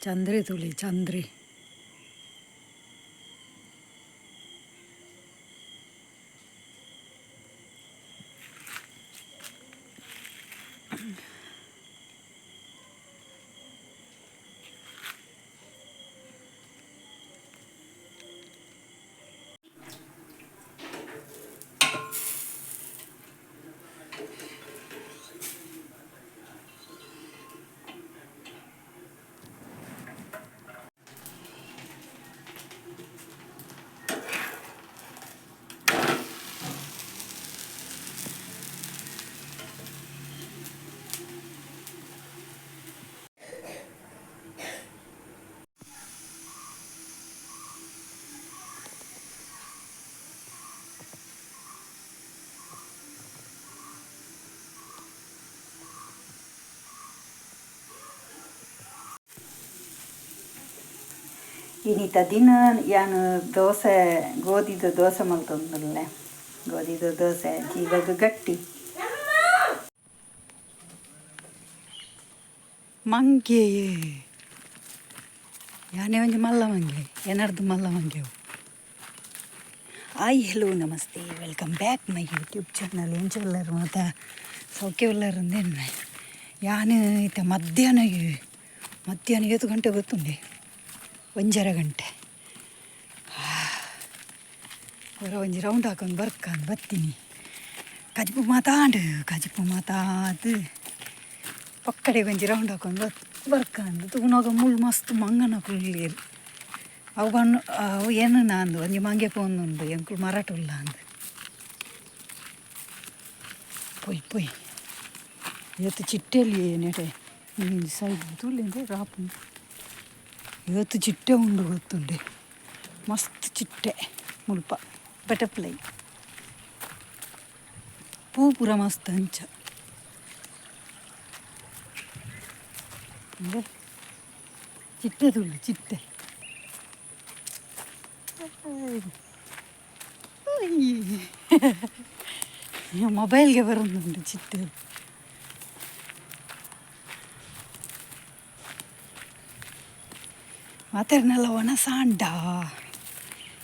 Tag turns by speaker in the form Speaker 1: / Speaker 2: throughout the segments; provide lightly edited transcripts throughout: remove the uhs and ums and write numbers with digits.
Speaker 1: ಚಂದ್ರಿ ತುಳಿ ಚಂದ್ರಿ. ಇನ್ನಿತ ದಿನ ಯಾನು ದೋಸೆ ಗೋಧಿದು ದೋಸೆ ಮಲ್ತೊಂದುಲ್ಲೆ. ಗೋಧಿದು ದೋಸೆ ಜೀವಾಗ ಗಟ್ಟಿ ಮಂಗೆ ಯಾನೇ ಒಂಜಿ ಮಲ್ಲ ಮಂಗೆ ಏನರ್ದು ಮಲ್ಲ ಮಂಗೆವು. ಹೆಲೋ ನಮಸ್ತೆ, welcome back my YouTube channel. ಎಂಚಲ್ಲರು ಮಾತ ಸೌಖ್ಯವಿಲ್ಲರಂದೇನು ಯಾನು ಇತ್ತ ಮಧ್ಯಾಹ್ನ 7 ಗಂಟೆ ಗೊತ್ತುಂಡೆ, 1:30 ಗಂಟೆ ಹೊರ ಒಂಜಿ ರೌಂಡ್ ಹಾಕೊಂಡು ಬರ್ತೀನಿ. ಕಜಿಪು ಮಾತಾಡು ಪಕ್ಕಡೆ ಒಂಜಿ ರೌಂಡ್ ಹಾಕೊಂಡು ಬರ್ಕಂದು ತೂನಾಗ ಮುಳ್ಳು ಮಸ್ತ್ ಮಂಗನ ಕುಳ್ಳೇರು ಅವು ಬಣ್ಣ ಅವು ಏನು ನಂದು ಒಂಜಿ ಮಂಗೆ ಪೋನುಂಡು ಎಂಕುಲು ಮರಾಠುಲ್ಲ ಅಂದು ಪೊಯ್ ಇವತ್ತು ಚಿಟ್ಟೆಯಲ್ಲಿ ನೆಟೆ ಸೈಡ್ ತುಳಿಂದೆ ರಾಪು ಇವತ್ತು ಚಿಟ್ಟೆ ಉಂಡು ಗೊತ್ತುಂಡೆ, ಮಸ್ತ್ ಚಿಟ್ಟೆ ಮುಲ್ಪ ಬಟರ್ಫ್ಲೈ ಪೂ ಪೂರ ಮಸ್ತ್ ಅಂಚ ಚಿಟ್ಟೆ ತುಳ್ಳಿ ಚಿಟ್ಟೆ ಮೊಬೈಲ್ಗೆ ಬರೋದುಂಟು ಚಿಟ್ಟೆ. ಮಾತಾಡ್ನೆಲ್ಲ ಒಣಸಾಂಡ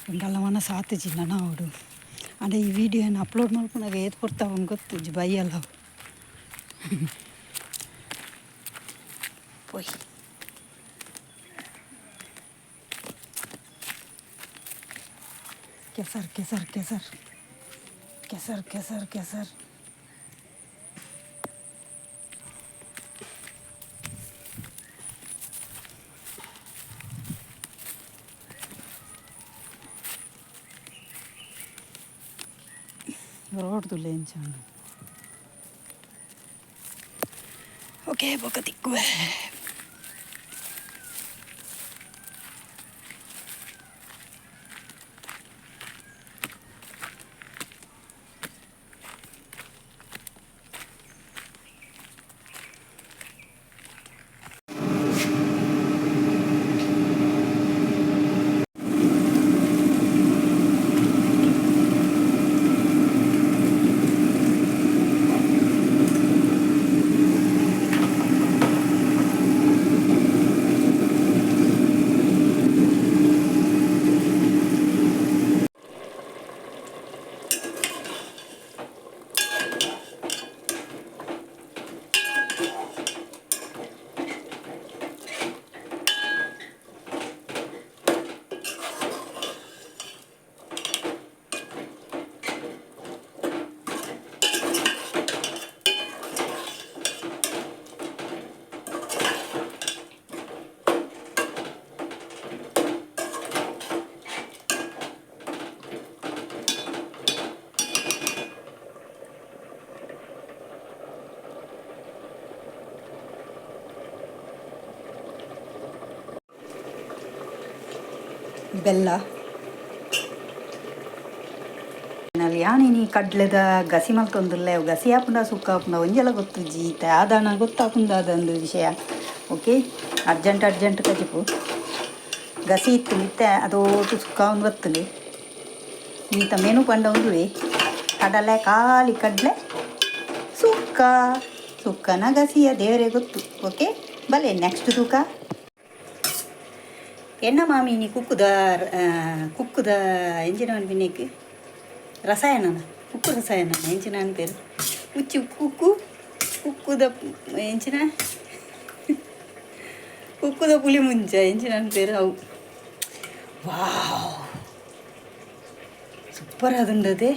Speaker 1: ಹಿಂಗೆಲ್ಲ ಒಣಸ ಆತಜಿಲ್ಲ ನಾವುಡು ಅಂದರೆ ಈ ವಿಡಿಯೋನ ಅಪ್ಲೋಡ್ ಮಾಡ್ಕೊಂಡಾಗ ಏದು ಕೊಡ್ತಾವ ಗೊತ್ತು ಬೈಯಲ್ಲ ಪೊಯ್ ಕೆಸರ್ ರೋಡ್ದು ಲೇಂಚ ಓಕೆ ಬೊಕ್ಕ ತಿಕ್ಕುವೆ. ಬೆಲ್ಲ ನಲ್ಲಿ ಯಾನೇನಿ ಕಡ್ಲೆದ ಗಸಿ ಮಲ್ತೊಂದುಲ್ಲೆ ಅವು ಗಸಿ ಹಾಪುಂಡ ಸುಕ್ಕ ಹಾಪುಂಡ ಒಂಜೆಲ್ಲ ಗೊತ್ತು ಜೀತ ಆದಾನ ಗೊತ್ತಾಪುಂಡ ಅದೊಂದು ವಿಷಯ. ಓಕೆ ಅರ್ಜೆಂಟ್ ಕಜಿಪು ಗಸಿ ಇತ್ತು ಮಿತ್ತೆ ಅದೋಟು ಸುಕ್ಕ ಒಂದು ಬತ್ತಲು ಈತ ಮೆನು ಪಂಡ ಒಂದುವೆ ಕಡಲೆ ಖಾಲಿ ಕಡಲೆ ಸುಕ್ಕನ ಗಸಿಯ ದೇವರೇ ಗೊತ್ತು. ಓಕೆ ಬಲೆ ನೆಕ್ಸ್ಟ್ ತೂಕ என்ன மாமி நீ ಕುಕ್ಕುದ ಎಂಜಿನವನ್ ಬಿನ್ನೇക്ക് ರಸಾಯನನ ಉಕ್ಕು ರಸಾಯನನ ಎಂಚಿನ ಪೇರು ಉಚ್ಚಿ ಕುಕ್ಕುದ ಎಂಚಿನ ಕುಕ್ಕುದ ಪುಲಿ ಮುಂಚ ಎಂಚಿನ ಪೇರು ಅವು ವಾವ್ ಸೂಪರ್ ಅದುಂಡದೆ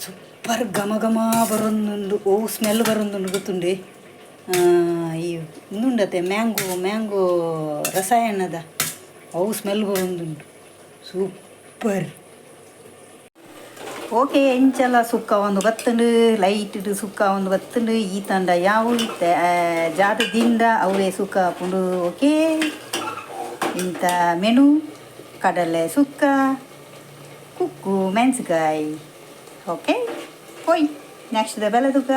Speaker 1: ಸೂಪರ್ ಘಮ ಘಮ ಬರೊಂದುಂಡು ಓ ಸ್ಮೆಲ್ ಬರೊಂದುಂಡು ಗೊತ್ತುಂಡೆ ಈ ಇನ್ನುಂಡತೆ ಮ್ಯಾಂಗೋ ರಸಾಯನದ ಅವು ಸ್ಮೆಲ್ ಬರೊಂದುಂಡು ಸೂಪರ್. ಓಕೆ ಎಂಚಲ ಸುಕ್ಕ ಒಂದು ಬತ್ತಂಡು ಲೈಟ್ ಸುಕ್ಕ ಒಂದು ಬತ್ತಂಡು ಈ ತಂಡ ಯಾವ ಜಾತದಿಂದ ಅವೇ ಸುಕ್ಕ ಹಾಕೊಂಡು ಓಕೆ ಇಂಥ ಮೆನು ಕಡಲೆ ಸುಕ್ಕ ಕುಕ್ಕು ಮೆಣಸಿಕಾಯಿ ಓಕೆ ಹೋಯ್ ನೆಕ್ಸ್ಟ್ ಬೆಲೆ ಸುಕ್ಕ.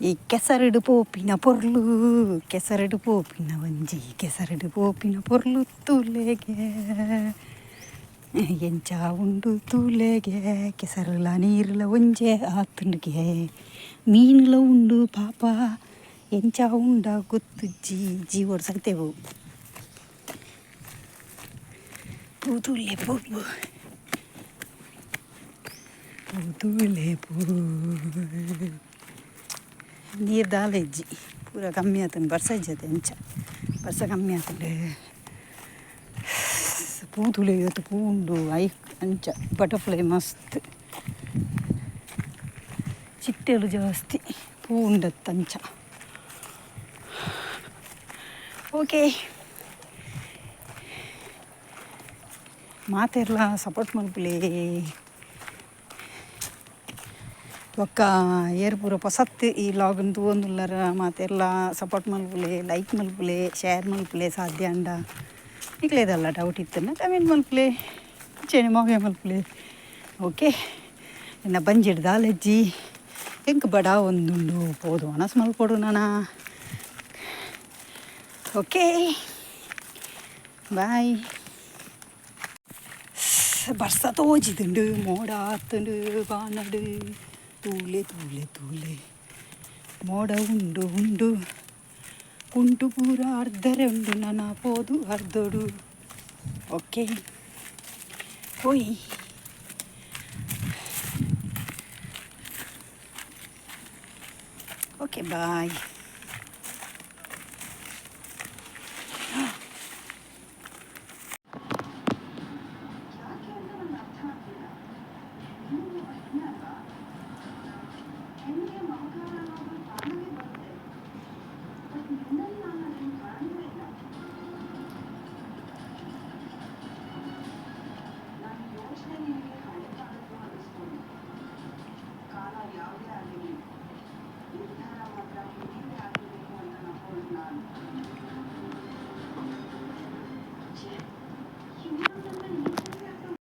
Speaker 1: ಈ ಕೆಸರಡು ಪೋಪಿನ ಪೊರ್ಲು ಕೆಸರಡು ಪೋಪಿನ ಒಂಜಿ ಕೆಸರಡು ಪೋಪಿನ ಪೊರ್ಲು ತೂಲೆಗೆ ಎಂಚ ಉಂಡು ತೂಲೆಗೆ ಕೆಸರಲ ನೀರಲ ಒಂಜೆ ಆತುಂಡುಗೆ ಮೀನುಲ ಉಂಡು ಪಾಪ ಎಂಚ ಉಂಡ ಗೊತ್ತು ಜಿ ಓಡ್ಸಕ್ತೇವು ಪೂತುಲೆ ಪೂಪು ಪೂತುಲೆ ಪೂ ನೀರು ದಾಲೆಜ್ಜಿ ಪೂರ ಕಮ್ಮಿ ಆತಂಡು ಬರ್ಸ ಇಜ್ಜತೆ ಎಂಚ ಬರ್ಸ ಕಮ್ಮಿ ಆತಂಡು ಪೂತುಲೆ ಇವತ್ತು ಪೂಂಡು ಅಂಚ ಬಟರ್ಫ್ಲೈ ಮಸ್ತ್ ಚಿಟ್ಟೆಲು ಜಾಸ್ತಿ ಪೂಂಡತ್ತಂಚ ಓಕೆ ಮಾತೆರ್ಲ ಸಪೋರ್ಟ್ ಮಲ್ಪುಲೆ ಒಕ್ಕ ಏರ್ ಪೂರ ಪೊಸತ್ ಈ ಲಾಗನ್ ತೂವೊಂದುಲ್ಲರ ಮಾತೆಲ್ಲ ಸಪೋರ್ಟ್ ಮಲ್ಪುಲೆ ಲೈಕ್ ಮಲ್ಪುಲೆ ಶೇರ್ ಮಲ್ಪುಲೆ ಸಾಧ್ಯ ಅಂಡ ನಿಕ್ಲೇದಲ್ಲ ಡೌಟ್ ಇತ್ತನ್ನ ಕಮೆಂಟ್ ಮಲ್ಪುಲೆ ಚೇನೆ ಮೊಗೆ ಮಲ್ಪುಲೆ ಓಕೆ ಇನ್ನು ಬಂಜಿಡ್ ದಾಲೆಜ್ಜಿ ಎಂಕ್ ಬಡ ಒಂದುಂಡು ಪೋದು ಅನಸ್ ಮಲ್ಪೊಡು ನಾನ ಓಕೆ ಬಾಯ್. ಬರ್ಸ ತೋಜಿದುಂಡು ಮೋಡ ಆತುಂಡು ಬಾನಡು ತೂಲೆ ತೂಲೆ ತೂಲೆ ಮೋಡ ಉಂಡು ಪೂರ ಅರ್ಧರೆ ಉಂಡು ನನ್ನ ಪೋದು ಅರ್ಧೋಡು ಓಕೆ ಹೋಯ್ ಓಕೆ ಬಾಯ್.